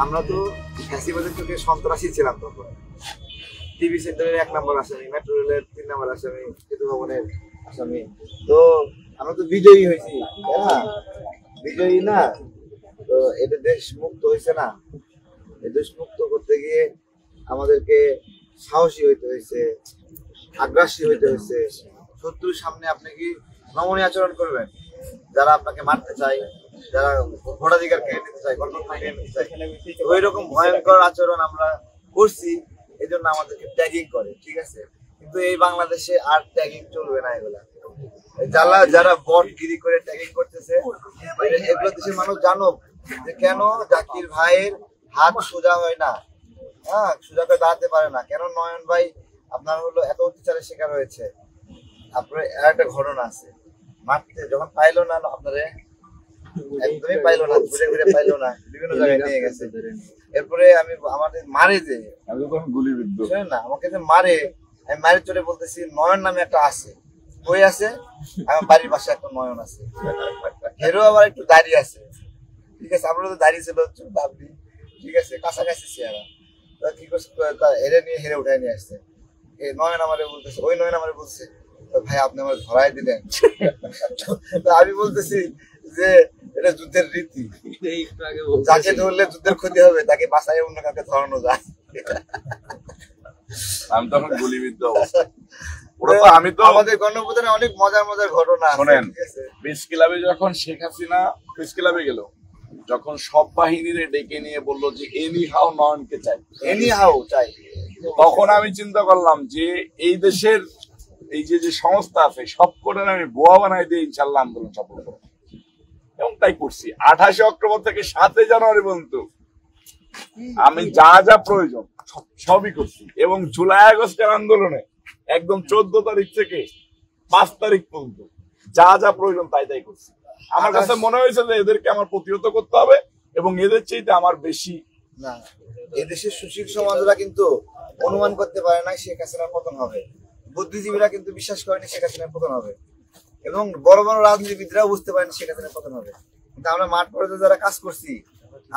আমরা তো ফ্যাসিবাদের চোখে সন্ত্রাসী ছিলাম তখন। টিভি সেন্টারের 1 নম্বর আসামি, মেট্রো রেলের 3 নম্বর আসামি, সেতু ভবনের আসামি। তো আমরা তো বিজয়ী হয়েছি, তাই না? বিজয়ী না তো এদের দেশ মুক্ত হয়েছে না। এই দেশ মুক্ত করতে গিয়ে আমাদেরকে সাহসী হইতে হয়েছে, আগ্রাসী হইতে হয়েছে। শত্রুর সামনে আপনি কি নমনীয় আচরণ করবেন? যারা আপনাকে মারতে চায়, যারা ভোটাধিকার কেড়ে নিতে চায়, গণতন্ত্র কেড়ে নিতে চায়, ওই রকম ভয়ঙ্কর আচরণ আমরা করছি। এই জন্য আমাদেরকে ট্যাগিং করে, ঠিক আছে? কিন্তু এই বাংলাদেশে আর ট্যাগিং চলবে না। এগুলা যারা বটগিরি করে ট্যাগিং করতেছে, এগুলো দেশের মানুষ জানুক যে কেন জাকির ভাইয়ের হাত সোজা হয় না, হ্যাঁ, সোজা করে দাঁড়াতে পারে না। কেন নয়ন ভাই আপনার হলো এত অত্যাচারের শিকার হয়েছে। আপনার একটা ঘটনা আছে, মারতে যখন পাইলো না আপনারে, একদমই পাইলো না, ঘুরে ঘুরে পাইলো না, বিভিন্ন জায়গায় নিয়ে গেছে। এরপরে আমি আমাদের মারে যে গুলিবিদ্ধ না, আমাকে যে মারে, আমি মারে চলে বলতেছি নয়ন নামে একটা আছে, কই আছে? আমার বাড়ির পাশে একটা নয়ন আছে, হেরো আবার একটু দাঁড়িয়ে আছে, ঠিক আছে? আমরা তো দাঁড়িয়ে ছিল ভাবলি, ঠিক আছে, কাছাকাছি চেহারা। কি করছে, হেরে নিয়ে হেরে উঠায় নিয়ে আসছে। নয়ন আমারে বলতেছে, ওই নয়ন আমারে বলছে, ভাই আপনি আমার ধরাই দিলেন। আমি বলতেছি যে এটা যুদ্ধের রীতি, যাকে ধরলে যুদ্ধের ক্ষতি হবে তাকে বাঁচাই অন্য কাউকে ধরানো যায়। আমি তখন গুলিবিদ্ধ অবস্থা। আমি তো আমাদের গণঅভ্যুত্থানে অনেক মজার মজার ঘটনা শোনেন, প্রেস ক্লাবে যখন শেখ হাসিনা প্রেস ক্লাবে গেল, যখন সব বাহিনীরে ডেকে নিয়ে বললো যে এনি হাও নয়নকে চাই, এনি হাও চাই, তখন আমি চিন্তা করলাম যে এই দেশের এই যে সংস্থা আছে সব কটার আমি বোয়া বানাই দিয়ে ইনশাল্লাহ আন্দোলন সফল করবো। এবং তাই করছি। 28 অক্টোবর থেকে 7 জানুয়ারি পর্যন্ত আমি যা যা প্রয়োজন সবই করছি। এবং জুলাই আগস্টের আন্দোলনে একদম 14 তারিখ থেকে 5 তারিখ পর্যন্ত যা যা প্রয়োজন তাই করছি। আমার কাছে মনে হয়েছে যে এদেরকে আমার প্রতিহত করতে হবে এবং এদের চাইতে আমার বেশি না। এদেশের সুশীল সমাজরা কিন্তু অনুমান করতে পারে না শেখ হাসিনার পতন হবে। বুদ্ধিজীবীরা কিন্তু বিশ্বাস করেনি শেখ হাসিনার পতন হবে, এবং বড় বড় রাজনীতিবিদরাও বুঝতে পারেনি শেখ হাসিনার পতন হবে। কিন্তু আমরা মাঠ পর্যায়ে যারা কাজ করছি,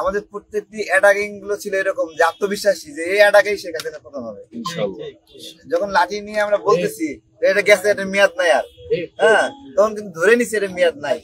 আমাদের প্রত্যেকটি অ্যাটাকিং গুলো ছিল এরকম যে আত্মবিশ্বাসী যে এই অ্যাটাকেই শেখ হাসিনার পতন হবে। যখন লাঠি নিয়ে আমরা বলতেছি এটা গেছে, এটা মেয়াদ নাই আর, হ্যাঁ, তখন কিন্তু ধরে নিছি এটা মেয়াদ নাই।